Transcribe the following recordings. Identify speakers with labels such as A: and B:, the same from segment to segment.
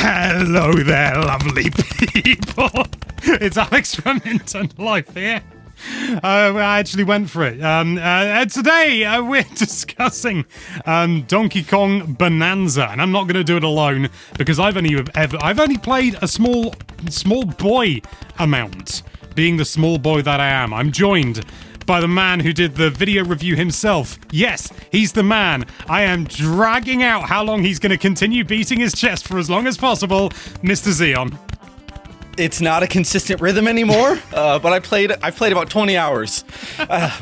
A: Hello there, lovely people. It's Alex from Internet Life here. I actually went for it. Today we're discussing Donkey Kong Bananza, and I'm not going to do it alone because I've only played a small boy amount. Being the small boy that I am, I'm joined by the man who did the video review himself. Yes, he's the man. I am dragging out how long he's going to continue beating his chest for as long as possible, Mr. Xeon.
B: It's not a consistent rhythm anymore, but I played about 20 hours.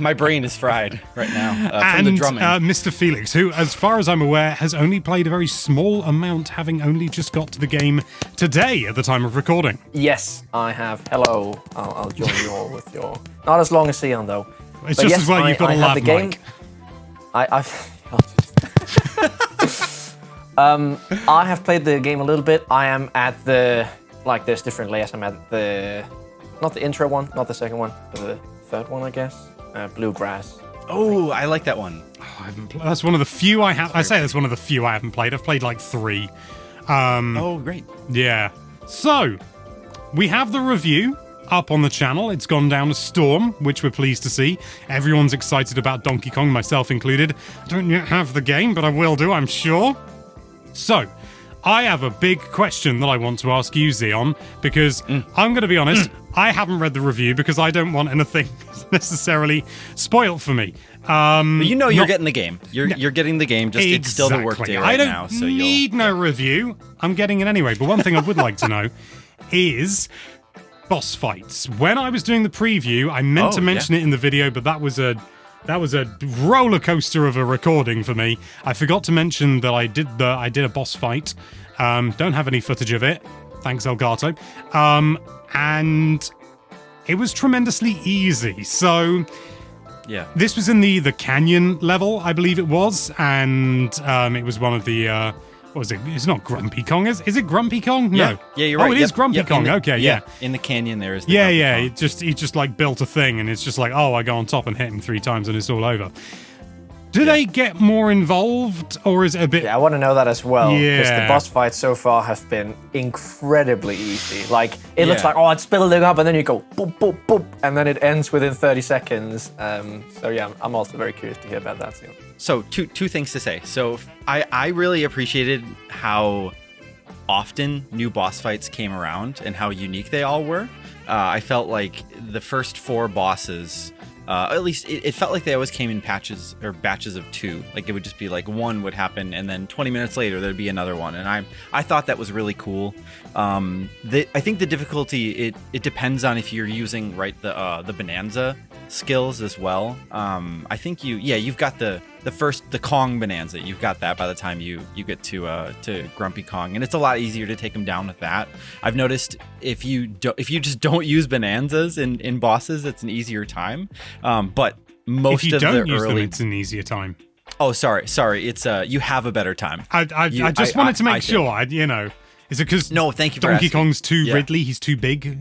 B: My brain is fried right now from the drumming.
A: Mr. Felix, who, as far as I'm aware, has only played a very small amount, having only just got to the game today at the time of recording.
C: Yes, I have. Hello. I'll join you all with your... Not as long as Xeon, though.
A: It's just as well you've got a lav mic.
C: I have played the game a little bit. I am at the... Like, there's different layers. I'm at the... Not the intro one, not the second one, but the third one, I guess. Bluegrass.
B: Oh, I like that one.
A: Oh, I haven't that's one of the few I have. I say that's one of the few I haven't played. I've played like 3.
B: Oh, great.
A: Yeah. So, we have the review up on the channel. It's gone down a storm, which we're pleased to see. Everyone's excited about Donkey Kong, myself included. I don't yet have the game, but I will do, I'm sure. So, I have a big question that I want to ask you, Xeon, because I'm going to be honest, I haven't read the review because I don't want anything necessarily spoiled for me.
B: But you know you're getting the game. You're getting the game, just it's still the workday right now. So
A: I don't need no review. I'm getting it anyway. But one thing I would like to know is boss fights. When I was doing the preview, I meant to mention it in the video, but that was a roller coaster of a recording for me. I forgot to mention that I did a boss fight. Don't have any footage of it. Thanks, Elgato. And it was tremendously easy. So yeah, this was in the canyon level, I believe it was, and it was one of the what was it? It's not Grumpy Kong, is it Grumpy Kong? No.
B: Yeah, you're right.
A: Oh, it is Grumpy Kong. Okay, yeah.
B: In the canyon there is the
A: Grumpy Kong. He just like built a thing, and it's just like, oh, I go on top and hit him 3 times and it's all over. Do they get more involved, or is it a bit...
C: Yeah, I want to know that as well, because
A: Yeah.
C: the boss fights so far have been incredibly easy. Like, it looks like, oh, it's building up, and then you go, boop, boop, boop, and then it ends within 30 seconds. So yeah, I'm also very curious to hear about that too.
B: So two things to say. So I really appreciated how often new boss fights came around and how unique they all were. I felt like the first 4 bosses, at least it felt like they always came in patches or batches of 2. Like it would just be like one would happen and then 20 minutes later there'd be another one. And I thought that was really cool. I think the difficulty, it depends on if you're using the Bananza skills as well. I think you've got the Kong Bananza. You've got that by the time you get to Grumpy Kong, and it's a lot easier to take him down with that. I've noticed if you just don't use Bananzas in bosses, it's an easier time. But most
A: if you
B: of
A: don't
B: the
A: use
B: early
A: them, it's an easier time.
B: Oh, sorry. It's you have a better time.
A: I just wanted to make sure. Is it because
B: no? Thank you for
A: Donkey
B: asking.
A: Kong's too Ridley? He's too big.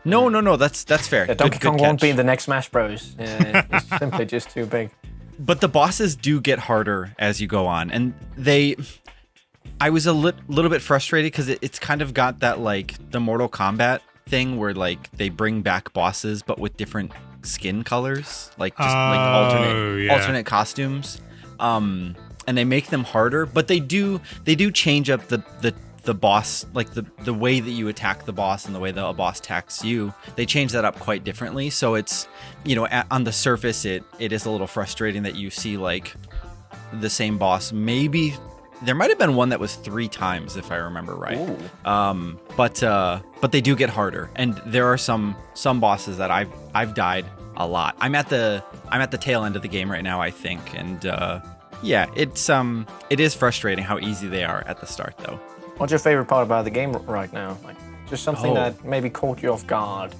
B: No. That's fair.
C: Yeah, Donkey Kong won't be in the next Smash Bros. It's simply just too big.
B: But the bosses do get harder as you go on, and I was a little bit frustrated because it's kind of got that like the Mortal Kombat thing where like they bring back bosses but with different skin colors, like just like alternate costumes, and they make them harder. But they do change up the boss, like the way that you attack the boss and the way that a boss attacks you. They change that up quite differently. So it's, on the surface, it is a little frustrating that you see like the same boss. Maybe there might have been one that was 3 times if I remember right. But they do get harder, and there are some bosses that I've died a lot. I'm at the tail end of the game right now, I think, and it is frustrating how easy they are at the start though.
C: What's your favorite part about the game right now? Like, just something that maybe caught you off guard.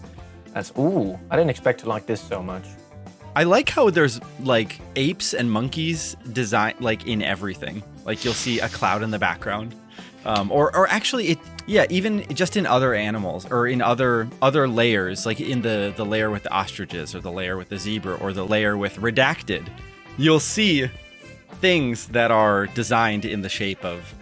C: That's, I didn't expect to like this so much.
B: I like how there's like apes and monkeys design like in everything. Like you'll see a cloud in the background, or actually even just in other animals or in other layers, like in the layer with the ostriches or the layer with the zebra or the layer with redacted, you'll see things that are designed in the shape of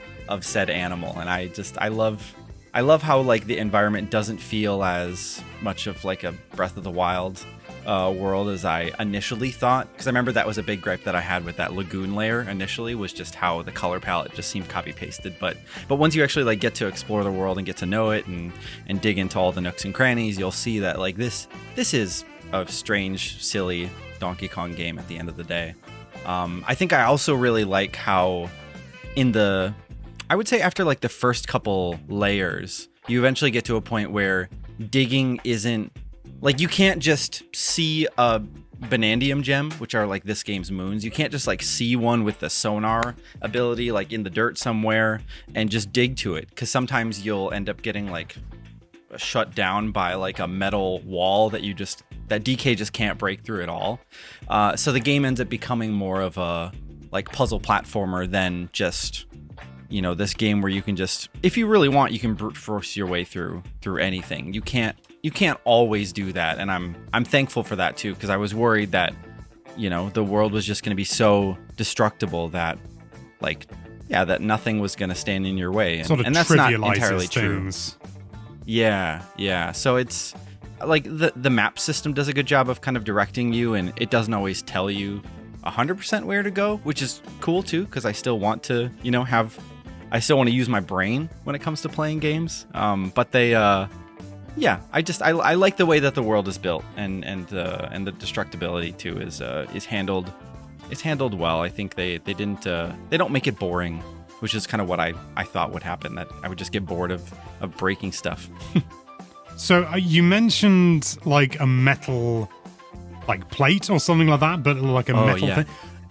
B: said animal. And I love how like the environment doesn't feel as much of like a Breath of the Wild world as I initially thought, because I remember that was a big gripe that I had with that lagoon layer initially, was just how the color palette just seemed copy pasted. But once you actually like get to explore the world and get to know it and dig into all the nooks and crannies, you'll see that like this is a strange, silly Donkey Kong game at the end of the day. I think I also really like how I would say after like the first couple layers, you eventually get to a point where digging isn't like, you can't just see a Banandium gem, which are like this game's moons. You can't just like see one with the sonar ability like in the dirt somewhere and just dig to it, because sometimes you'll end up getting like shut down by like a metal wall that DK just can't break through at all. So the game ends up becoming more of a like puzzle platformer than just, you know, this game where you can just, if you really want, you can brute force your way through anything. You can't always do that, and I'm thankful for that too, because I was worried that, you know, the world was just going to be so destructible that like, yeah, that nothing was going to stand in your way, and that's not entirely
A: things.
B: True. Yeah. So it's like the map system does a good job of kind of directing you, and it doesn't always tell you 100% where to go, which is cool too, because I still want to, you know, I still want to use my brain when it comes to playing games. But they, yeah, I like the way that the world is built, and the destructibility too is handled. It's handled well. I think they don't make it boring, which is kind of what I thought would happen, that I would just get bored of breaking stuff.
A: So you mentioned like a metal like plate or something like that, but like a metal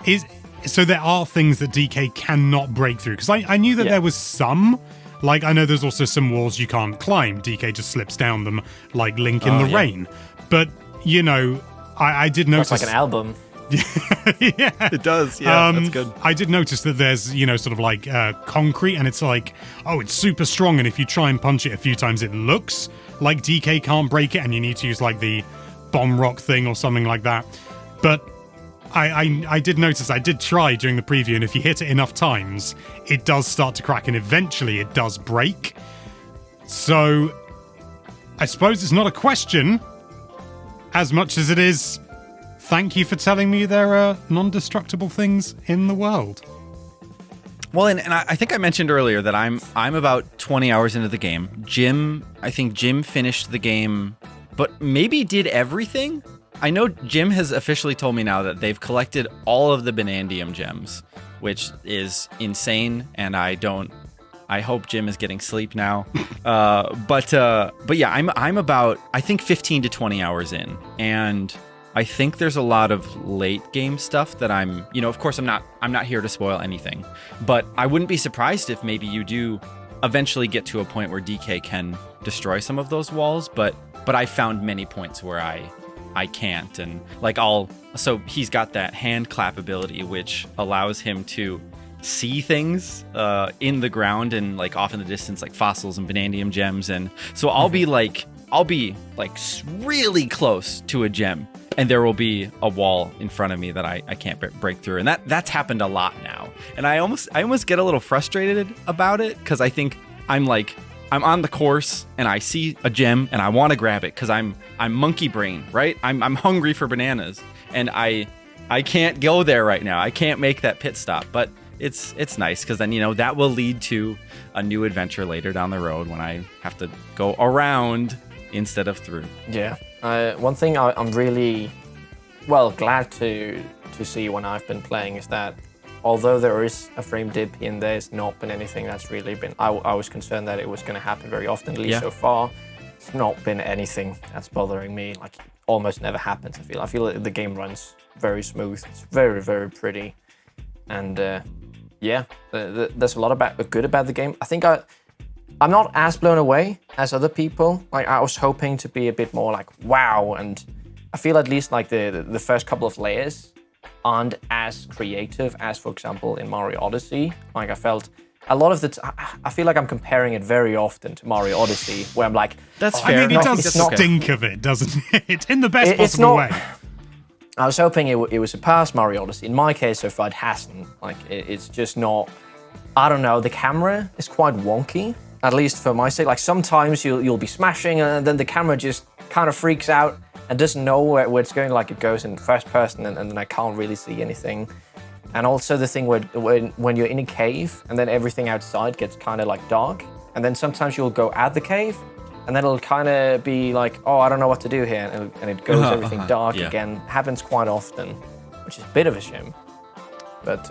A: thing. So there are things that DK cannot break through, because I knew that there was some. Like, I know there's also some walls you can't climb. DK just slips down them like Link in the rain. But, you know, I did notice...
C: That's like an album.
A: Yeah.
B: It does, yeah, that's good.
A: I did notice that there's, you know, sort of like concrete, and it's like, oh, it's super strong, and if you try and punch it a few times, it looks like DK can't break it, and you need to use like the bomb rock thing or something like that. But I did notice, I did try during the preview, and if you hit it enough times, it does start to crack, and eventually it does break. So I suppose it's not a question as much as it is, thank you for telling me there are non-destructible things in the world.
B: Well, and I think I mentioned earlier that I'm about 20 hours into the game. I think Jim finished the game, but maybe did everything? I know Jim has officially told me now that they've collected all of the Banandium gems, which is insane, and I hope Jim is getting sleep now. But yeah, I'm about, I think, 15 to 20 hours in, and I think there's a lot of late game stuff that I'm, you know, of course I'm not here to spoil anything, but I wouldn't be surprised if maybe you do eventually get to a point where DK can destroy some of those walls, but I found many points where I can't, and like so he's got that hand clap ability, which allows him to see things in the ground and like off in the distance, like fossils and Banandium gems, and so I'll be like really close to a gem, and there will be a wall in front of me that I can't break through, and that's happened a lot now, and I almost get a little frustrated about it, because I think I'm on the course and I see a gem and I want to grab it because I'm monkey brain, right? I'm hungry for bananas, and I can't go there right now. I can't make that pit stop, but it's nice, because then, you know, that will lead to a new adventure later down the road when I have to go around instead of through.
C: Yeah. One thing I'm really glad to see when I've been playing is that although there is a frame dip in there, it's not been anything that's really been... I was concerned that it was going to happen very often, at least so far. It's not been anything that's bothering me. Like, almost never happens, I feel like the game runs very smooth. It's very, very pretty. And there's a lot good about the game. I think I'm not as blown away as other people. Like, I was hoping to be a bit more like, wow, and I feel at least like the first couple of layers aren't as creative as, for example, in Mario Odyssey. Like, I felt a lot of I feel like I'm comparing it very often to Mario Odyssey, where I'm like,
B: that's fair.
A: I mean, it does stink of it, doesn't it? In the best possible way.
C: I was hoping it was a past Mario Odyssey. In my case, so far, it hasn't. Like, it's just not. I don't know. The camera is quite wonky, at least for my sake. Like, sometimes you'll be smashing, and then the camera just kind of freaks out and doesn't know where it's going. Like, it goes in first person, and then I can't really see anything. And also the thing when you're in a cave, and then everything outside gets kind of like dark, and then sometimes you'll go at the cave, and then it'll kind of be like, oh, I don't know what to do here, and it goes everything dark again. Happens quite often, which is a bit of a shame. But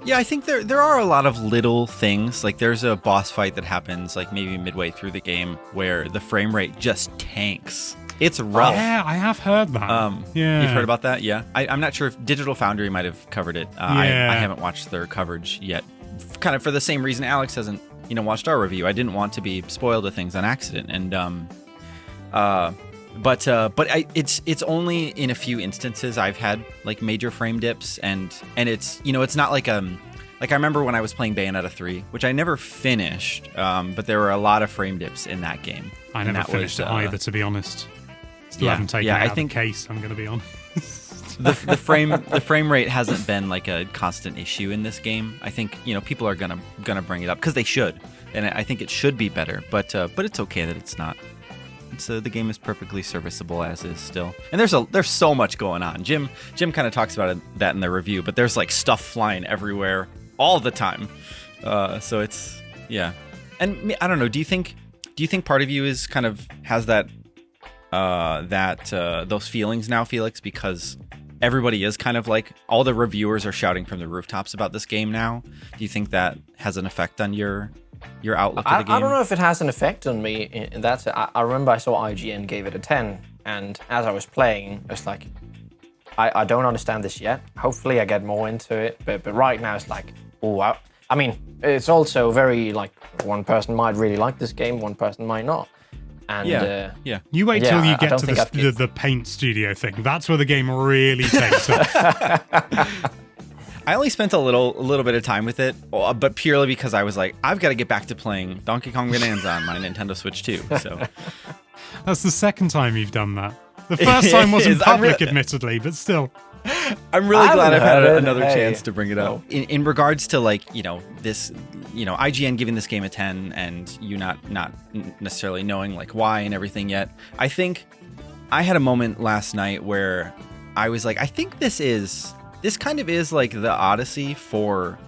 B: yeah, I think there are a lot of little things. Like there's a boss fight that happens like maybe midway through the game where the frame rate just tanks. It's rough.
A: Yeah, I have heard that. Yeah,
B: you've heard about that? Yeah, I'm not sure if Digital Foundry might have covered it. I haven't watched their coverage yet. Kind of for the same reason Alex hasn't, watched our review. I didn't want to be spoiled of things on accident, and but it's only in a few instances I've had like major frame dips, and it's it's not like I remember when I was playing Bayonetta 3, which I never finished, but there were a lot of frame dips in that game.
A: I never finished it either, to be honest. Still haven't taken it out of the case, I'm going to be honest.
B: The frame rate hasn't been like a constant issue in this game. I think people are gonna bring it up because they should, and I think it should be better. But it's okay that it's not. The game is perfectly serviceable as is still. And there's so much going on. Jim kind of talks about that in the review, but there's like stuff flying everywhere all the time. So it's And I don't know. Do you think part of you is kind of has that those feelings now, Felix, because everybody is kind of like all the reviewers are shouting from the rooftops about this game now? Do you think that has an effect on your outlook of the game?
C: I don't know if it has an effect on me in that. I remember I saw IGN gave it a 10, and as I was playing, it's like, I don't understand this yet. Hopefully I get more into it, but right now it's like, oh, I mean, it's also very like one person might really like this game, one person might not. And,
A: You wait till you get to the paint studio thing. That's where the game really takes off.
B: I only spent a little bit of time with it, but purely because I was like, I've got to get back to playing Donkey Kong Bonanza on my Nintendo Switch 2. So
A: that's the second time you've done that. The first time was in public, admittedly, but still.
B: I'm really glad I've had another chance to bring it up. In regards to like, this, IGN giving this game a 10 and you not necessarily knowing like why and everything yet. I think I had a moment last night where I was like, I think this kind of is like the Odyssey for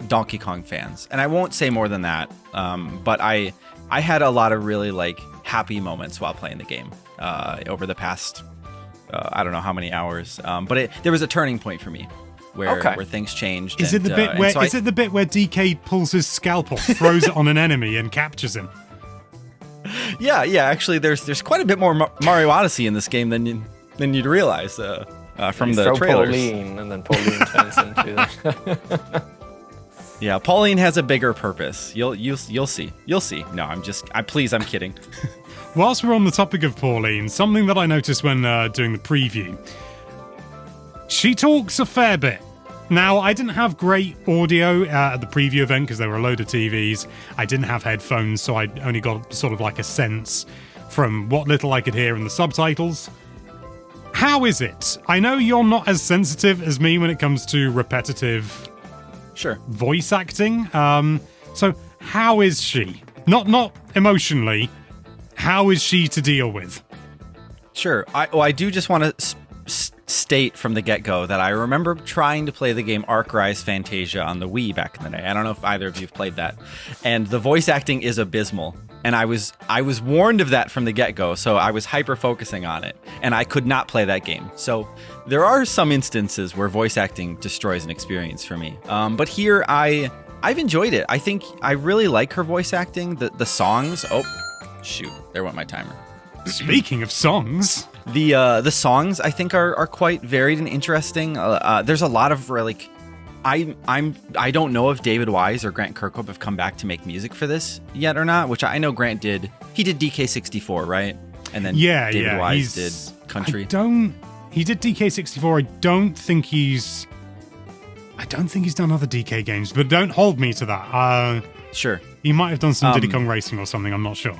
B: Donkey Kong fans. And I won't say more than that. But I had a lot of really like happy moments while playing the game over the past I don't know how many hours, but there was a turning point for me where things changed.
A: Is it the bit where is it the bit where DK pulls his scalpel, throws it on an enemy, and captures him?
B: Yeah. Actually, there's quite a bit more Mario Odyssey in this game than you'd realize from the trailers.
C: Pauline, and then Pauline turns into.
B: Yeah, Pauline has a bigger purpose. You'll see. You'll see. No, I'm kidding.
A: Whilst we're on the topic of Pauline, something that I noticed when doing the preview, she talks a fair bit. Now, I didn't have great audio at the preview event because there were a load of TVs. I didn't have headphones, so I only got sort of like a sense from what little I could hear in the subtitles. How is it? I know you're not as sensitive as me when it comes to repetitive voice acting. So how is she? Not emotionally. How is she to deal with?
B: Sure. I do just want to state from the get-go that I remember trying to play the game Arc Rise Fantasia on the Wii back in the day. I don't know if either of you have played that. And the voice acting is abysmal. And I was warned of that from the get-go, so I was hyper-focusing on it. And I could not play that game. So there are some instances where voice acting destroys an experience for me. But here, I've enjoyed it. I think I really like her voice acting. The songs... Oh, shoot. There went my timer.
A: Speaking of songs...
B: The songs I think are quite varied and interesting. There's a lot of like, I don't know if David Wise or Grant Kirkhope have come back to make music for this yet or not. Which I know Grant did. He did DK64, right? And then David Wise did Country.
A: He did DK64. I don't think he's done other DK games, but don't hold me to that.
B: Sure.
A: He might have done some Diddy Kong Racing or something. I'm not sure.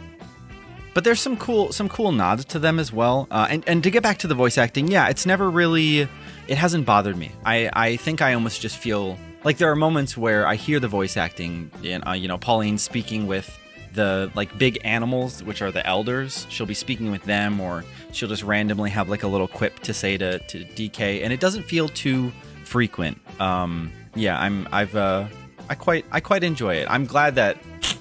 B: But there's some cool nods to them as well. And to get back to the voice acting, yeah, it's never really, it hasn't bothered me. I think I almost just feel like there are moments where I hear the voice acting, and Pauline speaking with the like big animals, which are the elders. She'll be speaking with them, or she'll just randomly have like a little quip to say to DK, and it doesn't feel too frequent. I quite enjoy it. I'm glad that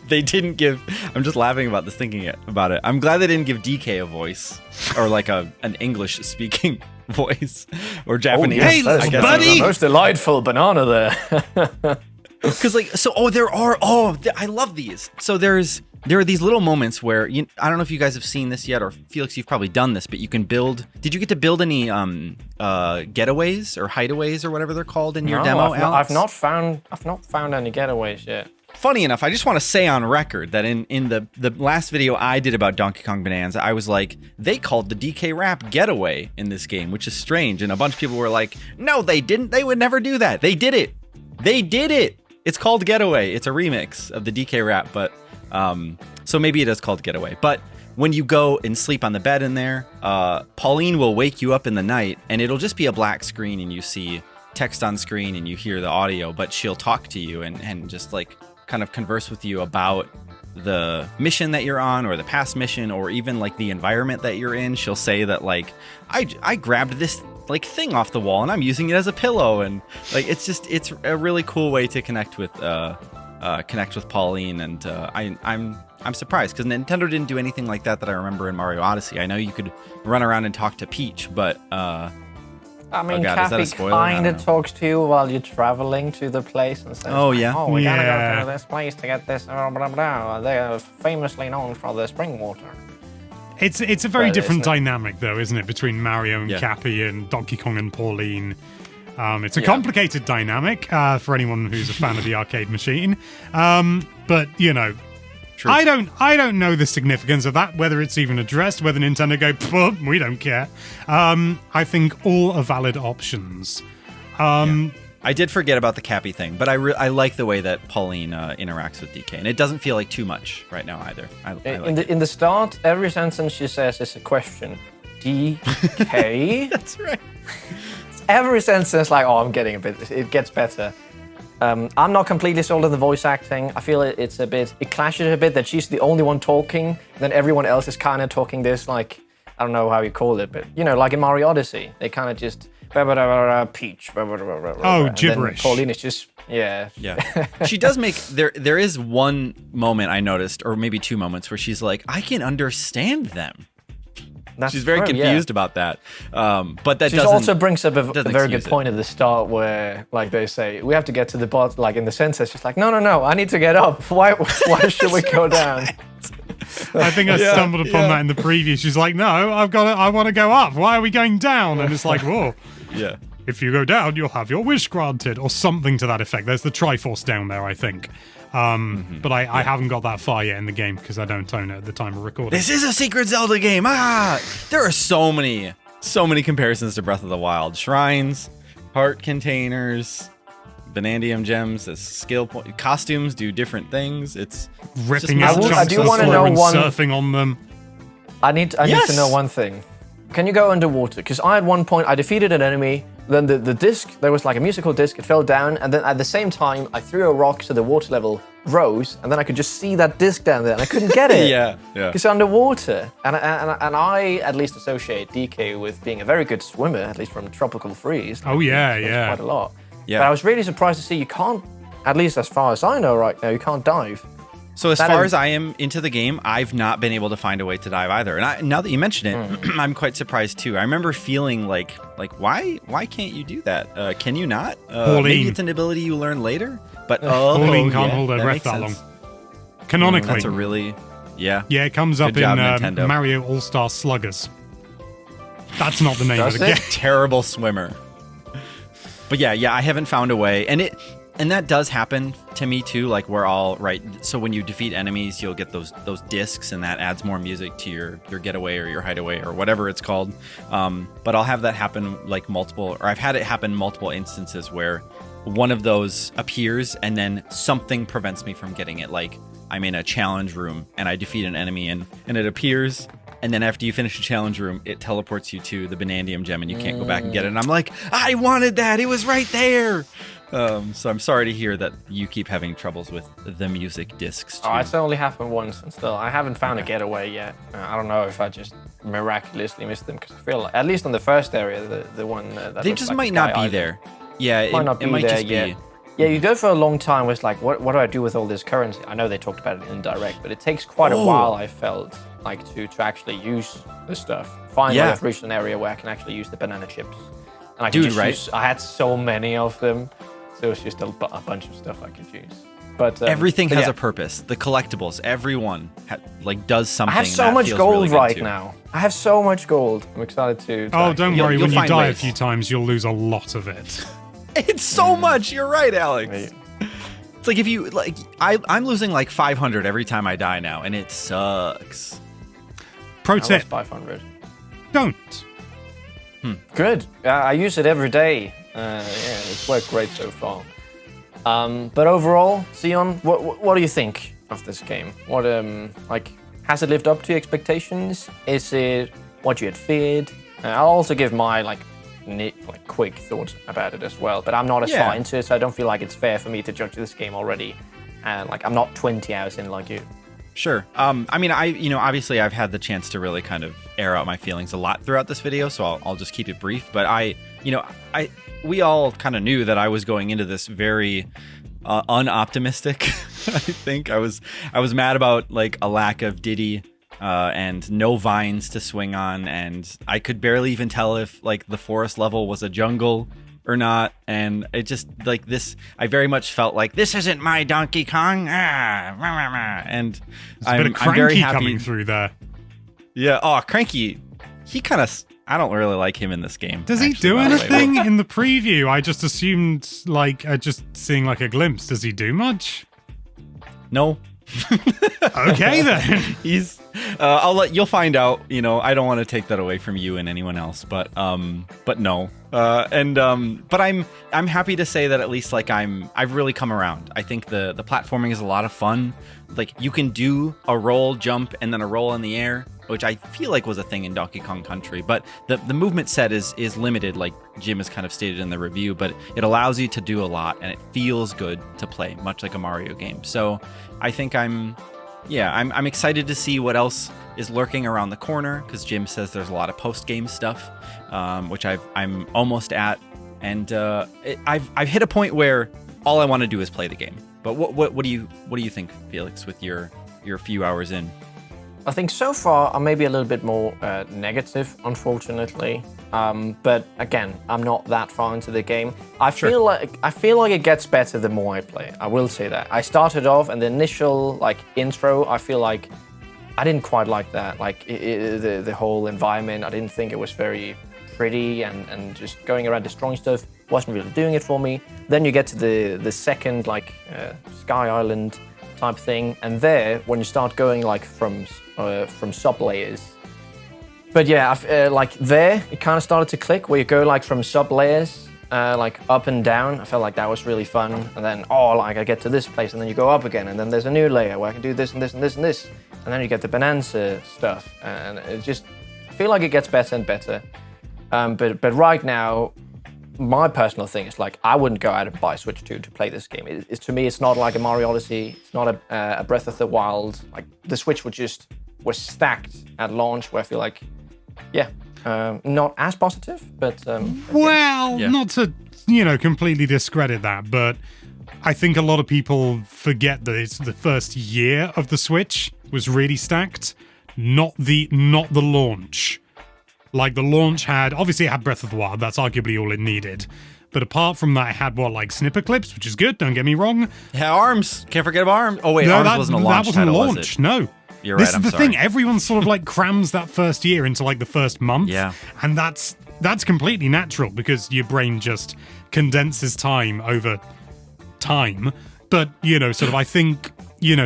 B: they didn't give. I'm just laughing about this, thinking about it. I'm glad they didn't give DK a voice, or like an English speaking voice, or Japanese.
C: Yes,
A: Hey,
C: I
A: buddy!
C: the most delightful banana there.
B: Because I love these. So there are these little moments where I don't know if you guys have seen this yet, or Felix, you've probably done this, but you can build. Did you get to build any getaways or hideaways or whatever they're called in your demo?
C: I've not found any getaways yet.
B: Funny enough, I just want to say on record that in the last video I did about Donkey Kong Bonanza, I was like, they called the DK rap getaway in this game, which is strange, and a bunch of people were like, no, they didn't. They would never do that. They did it. They did it. It's called Getaway. It's a remix of the DK rap, but so maybe it is called Getaway. But when you go and sleep on the bed in there, Pauline will wake you up in the night, and it'll just be a black screen, and you see text on screen, and you hear the audio, but she'll talk to you and just like kind of converse with you about the mission that you're on, or the past mission, or even like the environment that you're in. She'll say that like, I grabbed this like thing off the wall and I'm using it as a pillow, and like it's a really cool way to connect with Pauline, and I'm surprised because Nintendo didn't do anything like that I remember in Mario Odyssey. I know you could run around and talk to Peach, but
C: I mean,
B: Cappy
C: kind of talks to you while you're traveling to the place and says,
B: "Oh yeah,
C: oh, we gotta go to this place to get this. Blah, blah, blah. They're famously known for the spring water."
A: It's a very different dynamic, though, isn't it, between Mario and Cappy and Donkey Kong and Pauline? It's a complicated dynamic for anyone who's a fan of the arcade machine. But true. I don't know the significance of that, whether it's even addressed, whether Nintendo go, we don't care. I think all are valid options.
B: I did forget about the Cappy thing, but I like the way that Pauline interacts with DK, and it doesn't feel like too much right now either.
C: In the start, every sentence she says is a question. DK?
B: That's right.
C: Every sentence like, oh, I'm getting a bit. It gets better. I'm not completely sold on the voice acting. I feel it clashes a bit that she's the only one talking, then everyone else is kind of talking this like, I don't know how you call it, but like in Mario Odyssey, they kind of just Peach.
A: Oh, gibberish.
C: Pauline is just yeah.
B: She does make there is one moment I noticed, or maybe two moments, where she's like, I can understand them. She's very confused about that. But that
C: she also brings up a very good point at the start where, like, they say, we have to get to the bottom, like, in the sentence, she's like, no, I need to get up. Why should we go down?
A: I think I stumbled upon that in the preview. She's like, no, I want to go up. Why are we going down? And it's like, whoa.
B: Yeah.
A: If you go down, you'll have your wish granted, or something to that effect. There's the Triforce down there, I think. But I haven't got that far yet in the game because I don't own it at the time of recording.
B: This is a Secret Zelda game. There are so many comparisons to Breath of the Wild. Shrines, heart containers, Banandium gems as skill point. Costumes do different things. It's
A: ripping out chunks of the floor and surfing on them.
C: I need to know one thing. Can you go underwater? Because at one point I defeated an enemy, then the disc, there was like a musical disc, it fell down, and then at the same time I threw a rock so the water level rose, and then I could just see that disc down there, and I couldn't get it.
B: Yeah.
C: Because underwater, and I at least associate DK with being a very good swimmer, at least from Tropical Freeze.
A: Oh yeah.
C: Quite a lot.
B: Yeah.
C: But I was really surprised to see you can't, at least as far as I know right now, you can't dive.
B: So as far as I am into the game, I've not been able to find a way to dive either. And now that you mention it, I'm quite surprised too. I remember feeling like why can't you do that? Can you not? Maybe it's an ability you learn later. But
A: Pauline can't hold her breath that long. Canonically,
B: that's a really
A: Yeah, it comes up in Mario All-Star Sluggers. That's not the name of the game.
B: Terrible swimmer. But yeah, I haven't found a way, and that does happen to me too. Like we're all right. So when you defeat enemies, you'll get those discs, and that adds more music to your getaway or your hideaway or whatever it's called. But I'll have that happen like multiple, or I've had it happen multiple instances where one of those appears and then something prevents me from getting it. Like I'm in a challenge room and I defeat an enemy and it appears. And then after you finish the challenge room, it teleports you to the Banandium gem and you can't go back and get it. And I'm like, I wanted that. It was right there. So I'm sorry to hear that you keep having troubles with the music discs too.
C: Oh, it's only happened once and still. I haven't found a getaway yet. I don't know if I just miraculously missed them because I feel like, at least on the first area, the one that
B: they
C: looks
B: just
C: like
B: might
C: Sky
B: not be
C: Island.
B: there. Yeah, it might
C: there
B: just be.
C: yet. Yeah, you go for a long time with like, what do I do with all this currency? I know they talked about it in direct, but it takes quite a while, I felt, like to actually use the stuff. Finally, I've reached an area where I can actually use the banana chips. And I can I had so many of them, so it was just a bunch of stuff I could use. But
B: everything has a purpose. The collectibles, everyone does something.
C: I have so much gold really now. I have so much gold. I'm excited to
A: Oh, don't worry. When you die
B: ways.
A: a few times, you'll lose a lot of it.
B: It's so much. You're right, Alex.
C: Wait.
B: It's like if you I'm losing like 500 every time I die now, and it sucks.
A: Pro tip:
C: 500.
A: don't.
C: Good. I use it every day. Yeah, it's worked great so far. But overall, Sion, what do you think of this game? What has it lived up to your expectations? Is it what you had feared? I'll also give my quick thoughts about it as well. But I'm not as far into it, so I don't feel like it's fair for me to judge this game already. And I'm not 20 hours in like you.
B: Sure. I mean, obviously I've had the chance to really kind of air out my feelings a lot throughout this video, so I'll just keep it brief. But we all kind of knew that I was going into this very unoptimistic. I think I was mad about like a lack of Diddy and no vines to swing on, and I could barely even tell if like the forest level was a jungle or not, and it just like this. I very much felt like this isn't my Donkey Kong, and
A: I'm
B: very happy
A: coming through there.
B: Yeah. Oh, Cranky. He kind of. I don't really like him in this game.
A: Does he do anything in the preview? I just assumed just seeing like a glimpse. Does he do much?
B: No.
A: Okay then.
B: He's. You'll find out. I don't want to take that away from you and anyone else, but no. But I'm happy to say that at least I've really come around. I think the platforming is a lot of fun. Like you can do a roll, jump, and then a roll in the air, which I feel like was a thing in Donkey Kong Country. But the movement set is limited, like Jim has kind of stated in the review. But it allows you to do a lot, and it feels good to play, much like a Mario game. So I think I'm excited to see what else is lurking around the corner, because Jim says there's a lot of post-game stuff, which I'm almost at, and I've hit a point where all I want to do is play the game. But what do you think, Felix, with your few hours in?
C: I think so far I'm maybe a little bit more negative, unfortunately. But again, I'm not that far into the game. I feel like it gets better the more I play. I will say that. I started off, and the initial intro, I feel like I didn't quite like that. The whole environment, I didn't think it was very pretty, and just going around destroying stuff wasn't really doing it for me. Then you get to the second Sky Island type thing, and there when you start going from sub layers. But yeah, there it kind of started to click where you go from sub layers up and down. I felt like that was really fun. And then I get to this place, and then you go up again, and then there's a new layer where I can do this and this and this and this, and then you get the Bananza stuff, and it just, I feel like it gets better and better. But right now, my personal thing is I wouldn't go out and buy Switch 2 to play this game. To me, it's not like a Mario Odyssey. It's not a Breath of the Wild. The Switch was stacked at launch, where I feel not as positive, but
A: not to completely discredit that, but I think a lot of people forget that it's the first year of the Switch was really stacked, not the launch. The launch had Breath of the Wild. That's arguably all it needed. But apart from that, it had snipper clips, which is good. Don't get me wrong.
B: Yeah, ARMS. Can't forget about ARMS. Oh wait,
A: no,
B: ARMS wasn't a launch.
A: That wasn't
B: title,
A: launch.
B: was it?
A: No.
B: You're right.
A: This is the thing. Everyone sort of crams that first year into the first month.
B: Yeah.
A: And that's completely natural because your brain just condenses time over time. But I think in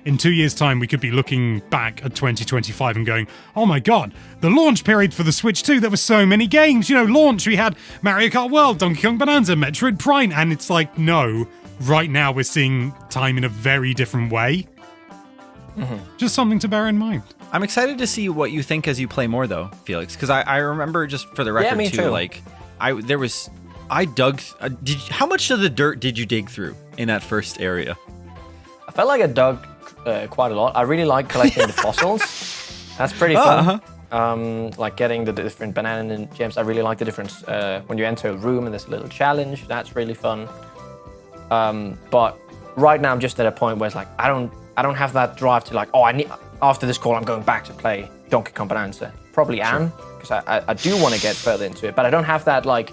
A: in 2 years' time, we could be looking back at 2025 and going, oh my god, the launch period for the Switch 2, there were so many games. You know, launch, we had Mario Kart World, Donkey Kong Bonanza, Metroid Prime, and it's like, no, right now we're seeing time in a very different way. Just something to bear in mind.
B: I'm excited to see what you think as you play more, though, Felix, because I remember, just for the record,
C: me
B: too,
C: too.
B: like, I dug, how much of the dirt did you dig through in that first area?
C: I felt like I dug quite a lot. I really like collecting the fossils. That's pretty fun. Like getting the different banana gems. I really like the difference when you enter a room and there's a little challenge. That's really fun. But right now I'm just at a point where it's like I don't have that drive to like, oh, I need, after this call I'm going back to play Donkey Kong Bonanza. Probably am, because I do want to get further into it, but I don't have that like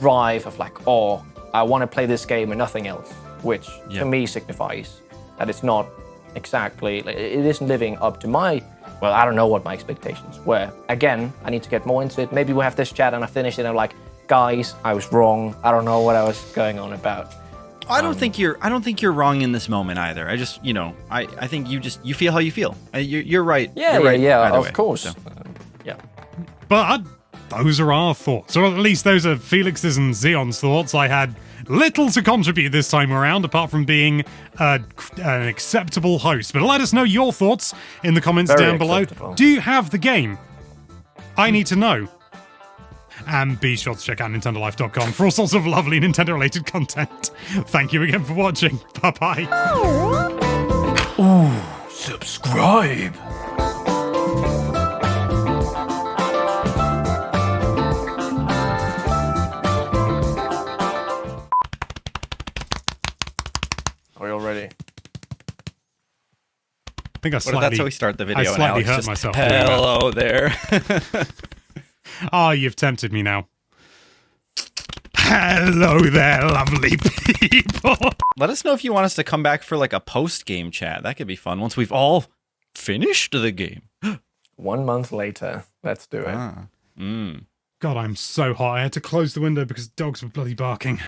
C: drive of like, oh, I want to play this game and nothing else, which to me signifies that it's not exactly, it isn't living up to my, well, I don't know what my expectations were. Again, I need to get more into it. Maybe we'll have this chat and I finish it and I'm like, guys, I was wrong. I don't know what I was going on about.
B: I don't think you're wrong in this moment either. I just, I think you feel how you feel. You're right.
C: Yeah,
B: you're right
C: of
B: way,
C: course.
B: so.
C: Yeah.
A: But those are our thoughts, or at least those are Felix's and Xeon's thoughts. I had little to contribute this time around, apart from being an acceptable host. But let us know your thoughts in the comments down below. Do you have the game? I need to know. And be sure to check out NintendoLife.com for all sorts of lovely Nintendo-related content. Thank you again for watching. Bye-bye.
C: Ooh, subscribe. Are we all ready?
A: I think I
B: What if
A: slightly,
B: that's how we start the video?
A: I slightly
B: and Alex
A: hurt
B: just,
A: myself.
B: Hello there.
A: Ah, you've tempted me now. Hello there, lovely people.
B: Let us know if you want us to come back for like a post-game chat. That could be fun once we've all finished the game.
C: 1 month later. Let's do it.
A: God, I'm so hot. I had to close the window because dogs were bloody barking.